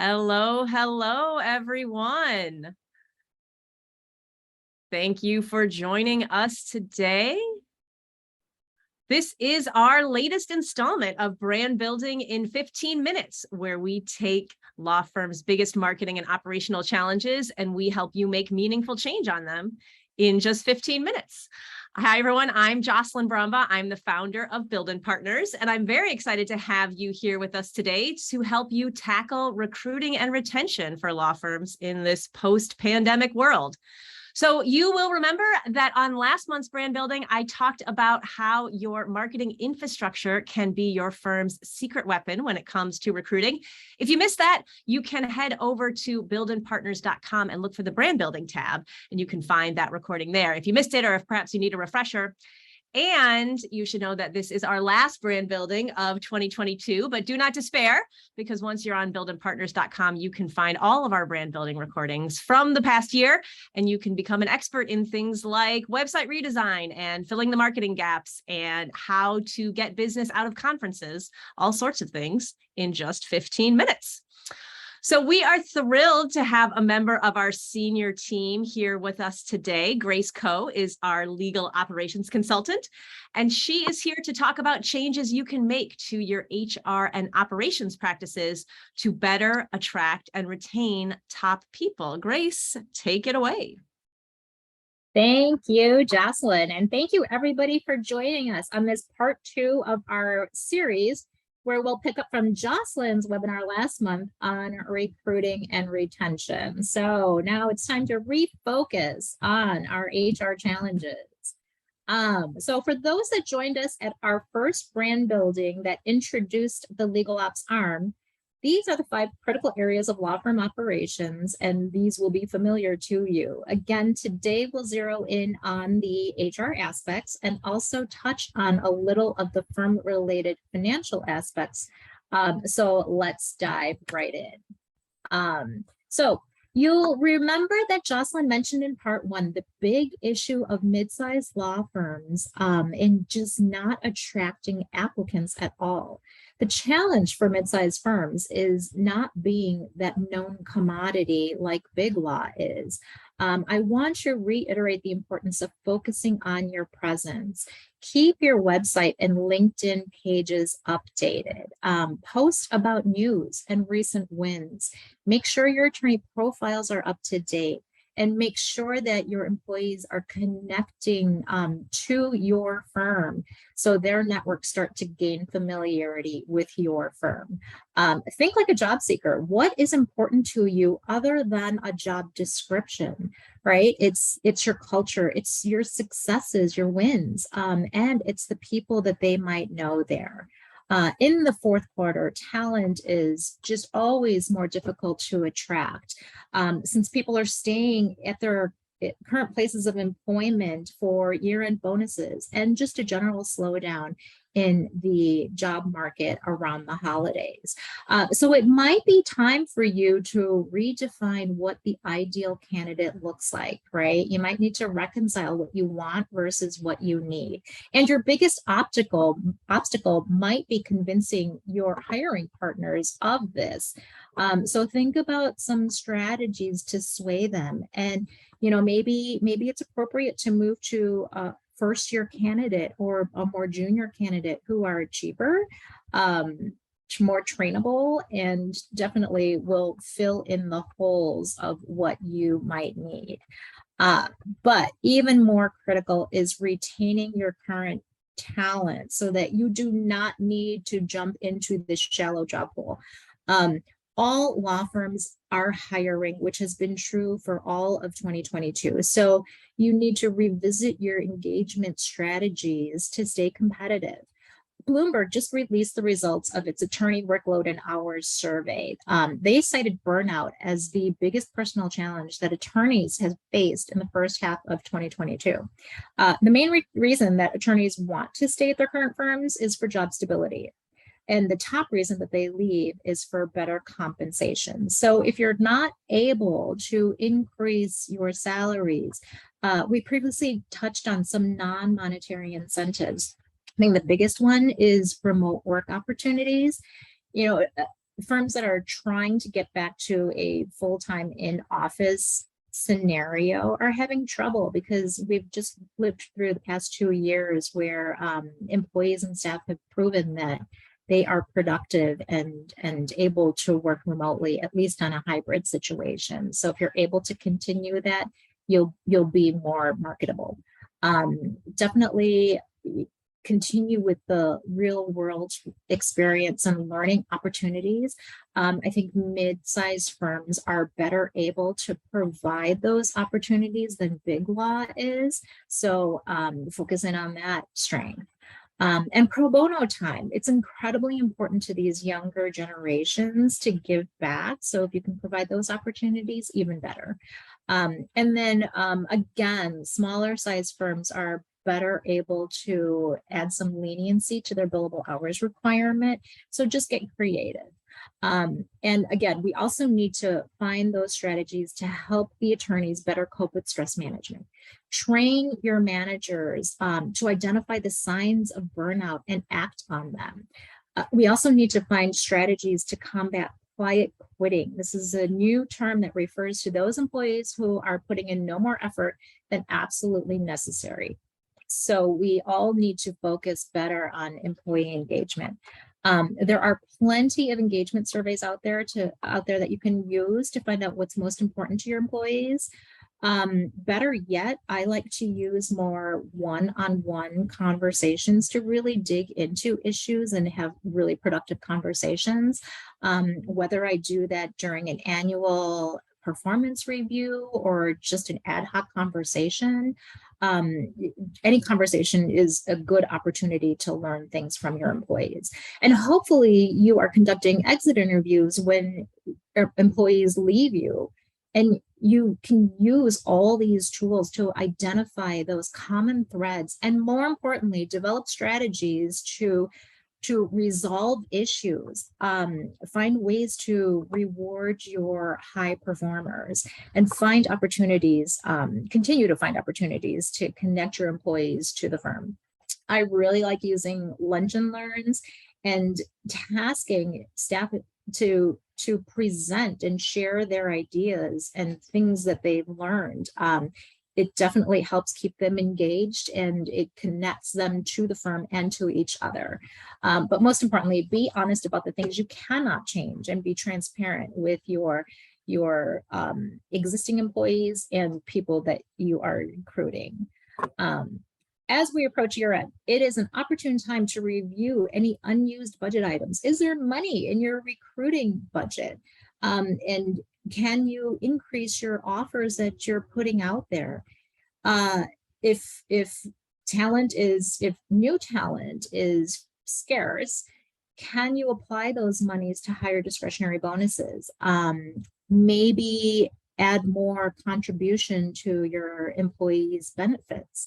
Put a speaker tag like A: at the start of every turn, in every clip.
A: Hello, everyone. Thank you for joining us today. This is our latest installment of Brand Building in 15 Minutes, where we take law firms' biggest marketing and operational challenges, and we help you make meaningful change on them in just 15 minutes. Hi, everyone. I'm Jocelyn Brumbaugh. I'm the founder of Build & Partners, and I'm very excited to have you here with us today to help you tackle recruiting and retention for law firms in this post-pandemic world. So you will remember that on last month's brand building, I talked about how your marketing infrastructure can be your firm's secret weapon when it comes to recruiting. If you missed that, you can head over to buildandpartners.com and look for the brand building tab, and you can find that recording there. If you missed it, or if perhaps you need a refresher. And you should know that this is our last brand building of 2022, but do not despair, because once you're on buildandpartners.com, you can find all of our brand building recordings from the past year, and you can become an expert in things like website redesign and filling the marketing gaps and how to get business out of conferences, all sorts of things in just 15 minutes. So we are thrilled to have a member of our senior team here with us today. Grace Coe is our legal operations consultant, and she is here to talk about changes you can make to your HR and operations practices to better attract and retain top people. Grace, take it away.
B: Thank you, Jocelyn, and thank you everybody for joining us on this part 2 of our series, where we'll pick up from Jocelyn's webinar last month on recruiting and retention. So now it's time to refocus on our HR challenges. So for those that joined us at our first brand building that introduced the legal ops arm, these are the 5 critical areas of law firm operations, and these will be familiar to you. Again, today we'll zero in on the HR aspects and also touch on a little of the firm-related financial aspects. So let's dive right in. So you'll remember that Jocelyn mentioned in part 1 the big issue of mid-sized law firms in just not attracting applicants at all. The challenge for mid-sized firms is not being that known commodity like big law is. I want to reiterate the importance of focusing on your presence. Keep your website and LinkedIn pages updated. Post about news and recent wins. Make sure your attorney profiles are up to date, and make sure that your employees are connecting to your firm so their networks start to gain familiarity with your firm. Think like a job seeker. What is important to you other than a job description, right? It's your culture, it's your successes, your wins, and it's the people that they might know there. In the fourth quarter, talent is just always more difficult to attract since people are staying at their current places of employment for year-end bonuses and just a general slowdown in the job market around the holidays. So it might be time for you to redefine what the ideal candidate looks like, right? You might need to reconcile what you want versus what you need. And your biggest obstacle might be convincing your hiring partners of this. So think about some strategies to sway them. And maybe it's appropriate to move to first-year candidate or a more junior candidate who are cheaper, more trainable, and definitely will fill in the holes of what you might need. But even more critical is retaining your current talent so that you do not need to jump into this shallow job pool. All law firms are hiring, which has been true for all of 2022. So you need to revisit your engagement strategies to stay competitive. Bloomberg just released the results of its attorney workload and hours survey. They cited burnout as the biggest personal challenge that attorneys have faced in the first half of 2022. The main reason that attorneys want to stay at their current firms is for job stability. And the top reason that they leave is for better compensation. So if you're not able to increase your salaries, we previously touched on some non-monetary incentives. I think the biggest one is remote work opportunities. firms that are trying to get back to a full-time in-office scenario are having trouble because we've just lived through the past 2 years where employees and staff have proven that they are productive and able to work remotely, at least on a hybrid situation. So if you're able to continue that, you'll be more marketable. Definitely continue with the real world experience and learning opportunities. I think mid-sized firms are better able to provide those opportunities than big law is. So focus in on that strength. And pro bono time, it's incredibly important to these younger generations to give back. So if you can provide those opportunities, even better. And then again, smaller size firms are better able to add some leniency to their billable hours requirement. So just get creative. And again, we also need to find those strategies to help the attorneys better cope with stress management. Train your managers to identify the signs of burnout and act on them. We also need to find strategies to combat quiet quitting. This is a new term that refers to those employees who are putting in no more effort than absolutely necessary. So we all need to focus better on employee engagement. There are plenty of engagement surveys out there that you can use to find out what's most important to your employees. Better yet, I like to use more one-on-one conversations to really dig into issues and have really productive conversations. Whether I do that during an annual performance review or just an ad hoc conversation, any conversation is a good opportunity to learn things from your employees. And hopefully you are conducting exit interviews when employees leave you, and you can use all these tools to identify those common threads and, more importantly, develop strategies to resolve issues, find ways to reward your high performers, and find opportunities, continue to find opportunities to connect your employees to the firm. I really like using lunch and learns and tasking staff to present and share their ideas and things that they've learned. It definitely helps keep them engaged, and it connects them to the firm and to each other. But most importantly, be honest about the things you cannot change and be transparent with your existing employees and people that you are recruiting. As we approach year end, it is an opportune time to review any unused budget items. Is there money in your recruiting budget? And can you increase your offers that you're putting out there? If new talent is scarce, can you apply those monies to higher discretionary bonuses? Maybe add more contribution to your employees' benefits.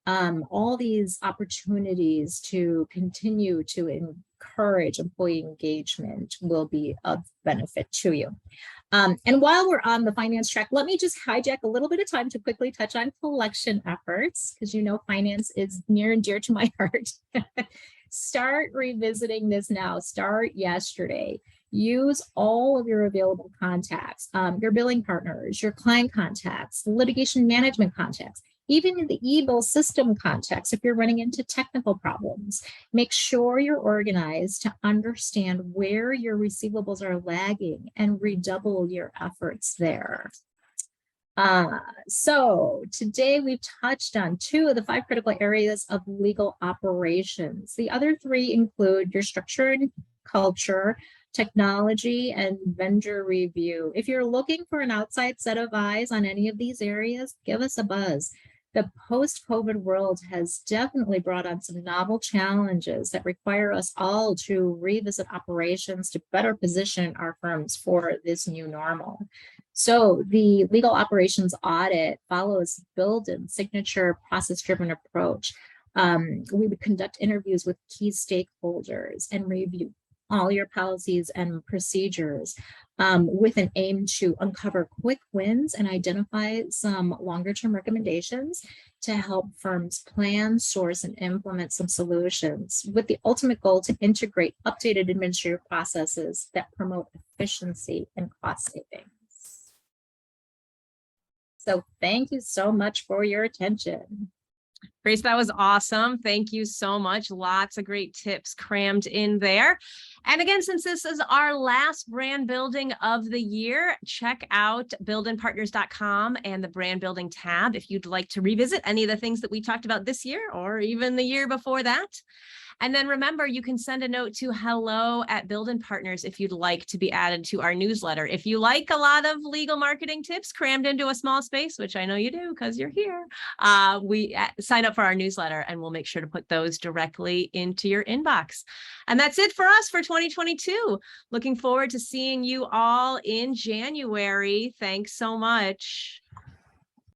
B: All these opportunities to continue to encourage employee engagement will be of benefit to you. And while we're on the finance track, let me just hijack a little bit of time to quickly touch on collection efforts, because you know finance is near and dear to my heart. Start revisiting this now. Start yesterday. Use all of your available contacts, your billing partners, your client contacts, litigation management contacts, even in the e-bill system context. If you're running into technical problems, make sure you're organized to understand where your receivables are lagging and redouble your efforts there. So today we've touched on 2 of the 5 critical areas of legal operations. The other 3 include your structure and culture, technology, and vendor review. If you're looking for an outside set of eyes on any of these areas, give us a buzz. The post-COVID world has definitely brought on some novel challenges that require us all to revisit operations to better position our firms for this new normal. So the legal operations audit follows build-in signature process-driven approach. We would conduct interviews with key stakeholders and review all your policies and procedures, with an aim to uncover quick wins and identify some longer term recommendations to help firms plan, source, and implement some solutions, with the ultimate goal to integrate updated administrative processes that promote efficiency and cost savings. So thank you so much for your attention.
A: Grace, that was awesome. Thank you so much. Lots of great tips crammed in there. And again, since this is our last brand building of the year, check out buildinpartners.com and the brand building tab if you'd like to revisit any of the things that we talked about this year or even the year before that. And then remember, you can send a note to hello@buildinpartners if you'd like to be added to our newsletter. If you like a lot of legal marketing tips crammed into a small space, which I know you do because you're here, we sign up for our newsletter and we'll make sure to put those directly into your inbox. And that's it for us for 2022. Looking forward to seeing you all in January. Thanks so much.